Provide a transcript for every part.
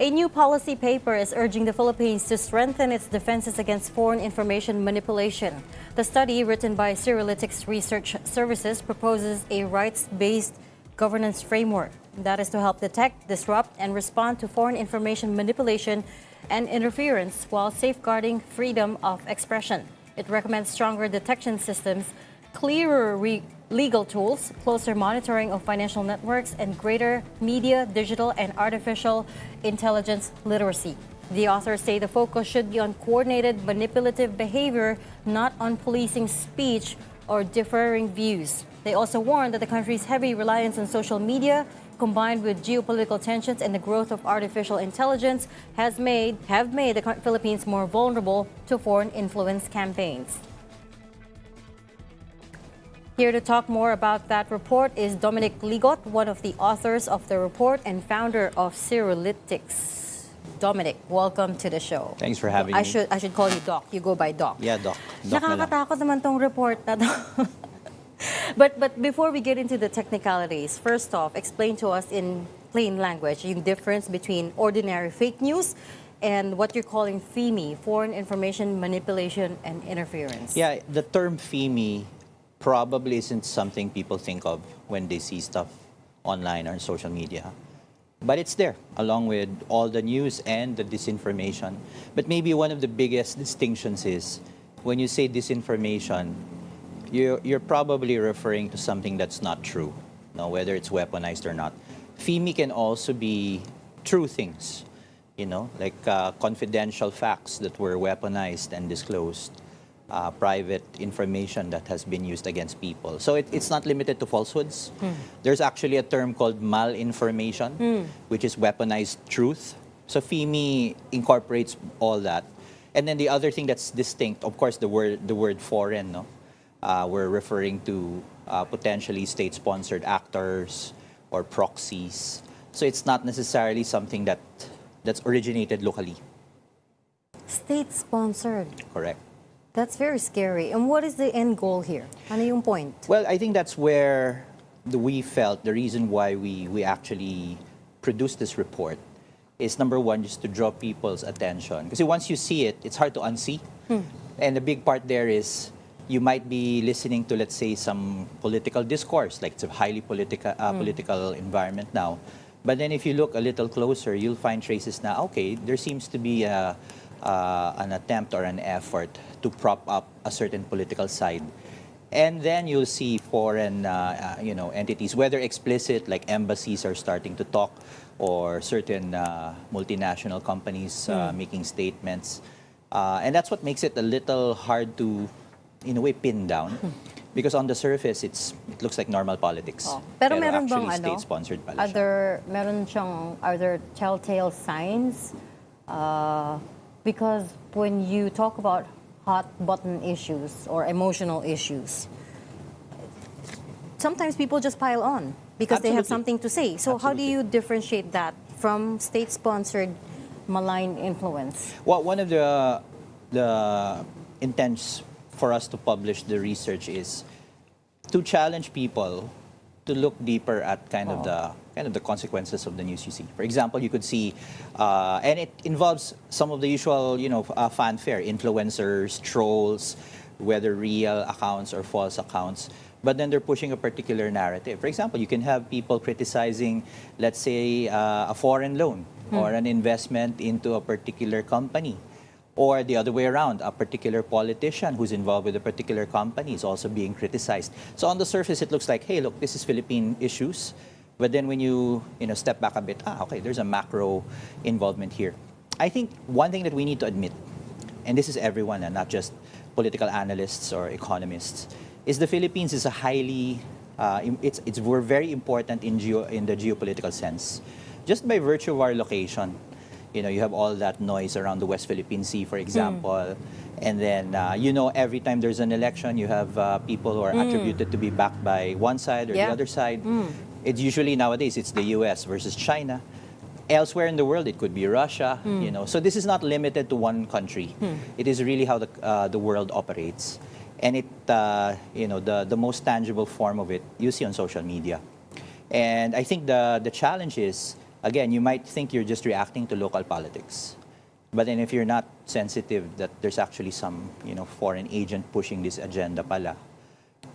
A new policy paper is urging the Philippines to strengthen its defenses against foreign information manipulation. The study, written by CirroLytix Research Services, proposes a rights-based governance framework that is to help detect, disrupt, and respond to foreign information manipulation and interference while safeguarding freedom of expression. It recommends stronger detection systems, clearer legal tools, closer monitoring of financial networks, and greater media, digital, and artificial intelligence literacy. The authors say the focus should be on coordinated manipulative behavior, not on policing speech or differing views. They also warn that the country's heavy reliance on social media, combined with geopolitical tensions and the growth of artificial intelligence, have made the Philippines more vulnerable to foreign influence campaigns. Here to talk more about that report is Dominic Ligot, one of the authors of the report and founder of CirroLytix. Dominic, welcome to the show. Thanks for having me. I should call you Doc. You go by Doc. Yeah, Doc. Doc na lang. Nakakatakot naman tong report na to. But before we get into the technicalities, first off, explain to us in plain language the difference between ordinary fake news and what you're calling FIMI, foreign information manipulation and interference. Yeah, the term FIMI probably isn't something people think of when they see stuff online or social media. But it's there, along with all the news and the disinformation. But maybe one of the biggest distinctions is when you say disinformation, you're probably referring to something that's not true, whether it's weaponized or not. FIMI can also be true things, like confidential facts that were weaponized and disclosed. Private information that has been used against people. So it's not limited to falsehoods. There's actually a term called malinformation, which is weaponized truth. So FIMI incorporates all that. And then the other thing that's distinct, of course, the word foreign. We're referring to potentially state-sponsored actors or proxies. So it's not necessarily something that's originated locally. State-sponsored. Correct. That's very scary. And what is the end goal here? Ano yung point? Well, I think that's where we felt the reason why we actually produced this report is, number one, just to draw people's attention. Because once you see it, it's hard to unsee. And the big part there is you might be listening to, let's say, some political discourse, like it's a highly political environment now. But then if you look a little closer, you'll find traces now, okay, there seems to be an attempt or an effort to prop up a certain political side. And then you'll see foreign entities, whether explicit, like embassies are starting to talk, or certain multinational companies making statements. And that's what makes it a little hard to, in a way, pin down. Because on the surface, it looks like normal politics. Pero meron bang state-sponsored pala siya. Meron siyang other telltale signs? Because when you talk about hot button issues or emotional issues, sometimes people just pile on because they have something to say. So how do you differentiate that from state-sponsored malign influence? Well, one of the intents for us to publish the research is to challenge people to look deeper at kind of the consequences of the news you see. For example, you could see, and it involves some of the usual, fanfare, influencers, trolls, whether real accounts or false accounts. But then they're pushing a particular narrative. For example, you can have people criticizing, let's say, a foreign loan or an investment into a particular company. Or the other way around, a particular politician who's involved with a particular company is also being criticized. So on the surface, it looks like, hey, look, this is Philippine issues. But then when you step back a bit, okay, there's a macro involvement here. I think one thing that we need to admit, and this is everyone and not just political analysts or economists, is the Philippines is a highly, we're very important in the geopolitical sense. Just by virtue of our location. You have all that noise around the West Philippine Sea, for example. And then, every time there's an election, you have people who are attributed to be backed by one side or the other side. It's usually nowadays, it's the US versus China. Elsewhere in the world, it could be Russia. So this is not limited to one country. It is really how the world operates. And the most tangible form of it, you see on social media. And I think the challenge is, again, you might think you're just reacting to local politics. But then if you're not sensitive that there's actually some, foreign agent pushing this agenda pala,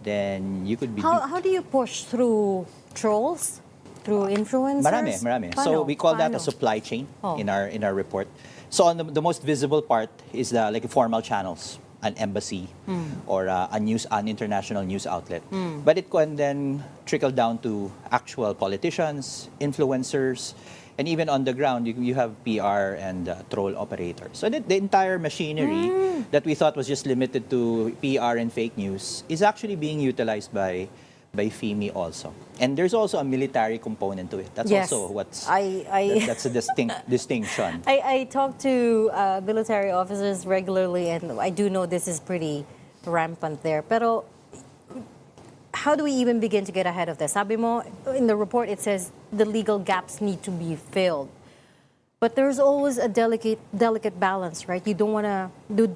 then you could be... How do you push through trolls? Through influencers? Marami. Paano? So we call that Paano? a supply chain Oh. in our report. So on the most visible part is like formal channels, an embassy or an international news outlet. But it can then trickle down to actual politicians, influencers, and even on the ground, you have PR and troll operators. So the entire machinery that we thought was just limited to PR and fake news is actually being utilized by FIMI also. And there's also a military component to it. That's Yes. also what's that's a distinction. I talk to military officers regularly, and I do know this is pretty rampant there. Pero how do we even begin to get ahead of this? Sabi mo, in the report, it says the legal gaps need to be filled. But there's always a delicate balance, right? You don't want to...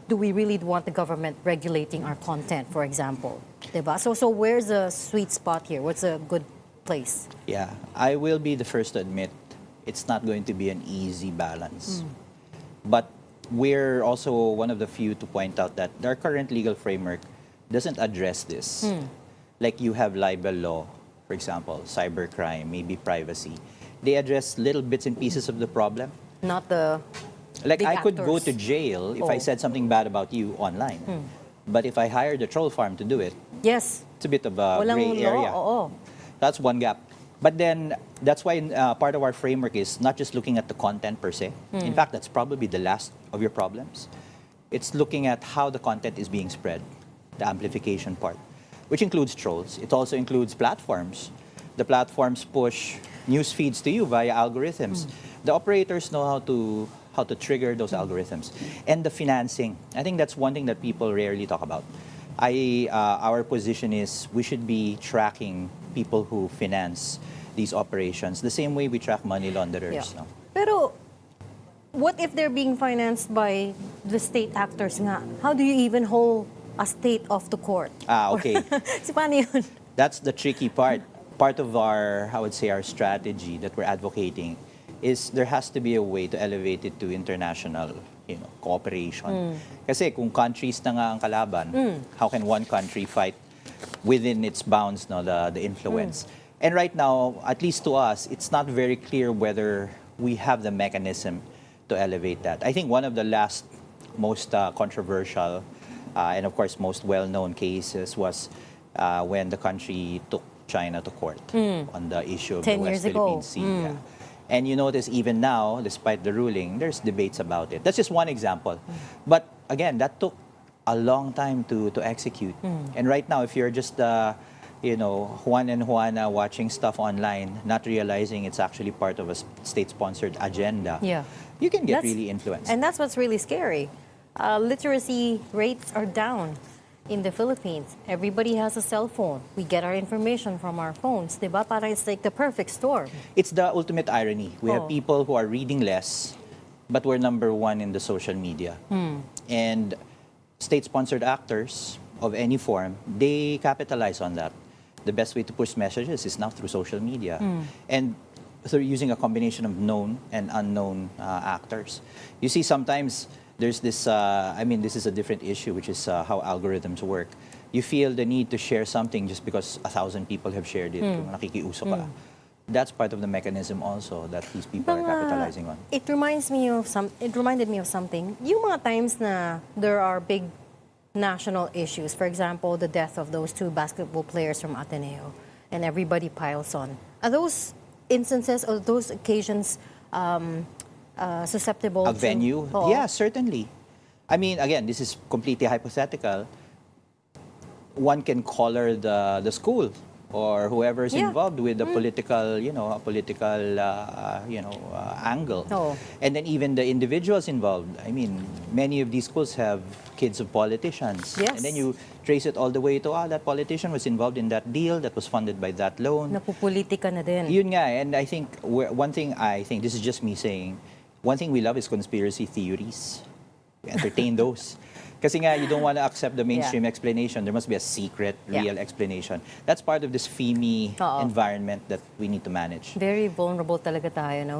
Do we really want the government regulating our content, for example? Diba? So where's the sweet spot here? What's a good place? Yeah, I will be the first to admit it's not going to be an easy balance. But we're also one of the few to point out that our current legal framework doesn't address this. Like you have libel law, for example, cybercrime, maybe privacy. They address little bits and pieces of the problem. Not the Like big I could go actors. to jail if I Oh. said something bad about you online. But if I hired a troll farm to do it, Yes. it's a bit of a Walang gray area. law, oo. That's one gap. But then that's why part of our framework is not just looking at the content per se. In fact, that's probably the last of your problems. It's looking at how the content is being spread, the amplification part, which includes trolls. It also includes platforms. The platforms push news feeds to you via algorithms. The operators know how to trigger those algorithms. And the financing. I think that's one thing that people rarely talk about. Our position is we should be tracking people who finance these operations the same way we track money launderers. Yeah. No? Pero what if they're being financed by the state actors nga? How do you even hold a state off the court? Okay. Si paano yun? That's the tricky part. Part of our, I would say, our strategy that we're advocating is there has to be a way to elevate it to international, cooperation. Kasi kung countries na nga ang kalaban, how can one country fight within its bounds, the influence? And right now, at least to us, it's not very clear whether we have the mechanism to elevate that. I think one of the last most controversial and of course most well-known cases was when the country took China to court on the issue of 10 the West years ago. Philippine Sea. Yeah. And you notice even now, despite the ruling, there's debates about it. That's just one example. But again, that took a long time to execute. And right now, if you're just Juan and Juana watching stuff online, not realizing it's actually part of a state-sponsored agenda, Yeah. you can get That's- really influenced. And that's what's really scary. Literacy rates are down in the Philippines. Everybody has a cell phone. We get our information from our phones. Diba? Parang it's like the perfect storm. It's the ultimate irony. We have Oh. people who are reading less, but we're number one in the social media. And state-sponsored actors of any form, they capitalize on that. The best way to push messages is now through social media. And through using a combination of known and unknown actors. You see, sometimes there's this, this is a different issue, which is how algorithms work. You feel the need to share something just because 1,000 people have shared it. Kung nakikiuso ka. That's part of the mechanism also that these people are capitalizing on. It reminded me of something. Yung mga times na there are big national issues, for example, the death of those two basketball players from Ateneo, and everybody piles on. Are those instances or those occasions susceptible A to... venue? Oo. Yeah, certainly. I mean, again, this is completely hypothetical. One can color the school or whoever's Yeah. involved with the political, angle. Oo. And then even the individuals involved. I mean, many of these schools have kids of politicians. Yes. And then you trace it all the way to, that politician was involved in that deal that was funded by that loan. Napupolitika na din. Yun nga, and I think one thing this is just me saying, one thing we love is conspiracy theories. We entertain those. Kasi nga, you don't want to accept the mainstream Yeah. explanation. There must be a secret, Yeah. real explanation. That's part of this FIMI Oo. environment that we need to manage. Very vulnerable talaga tayo, no?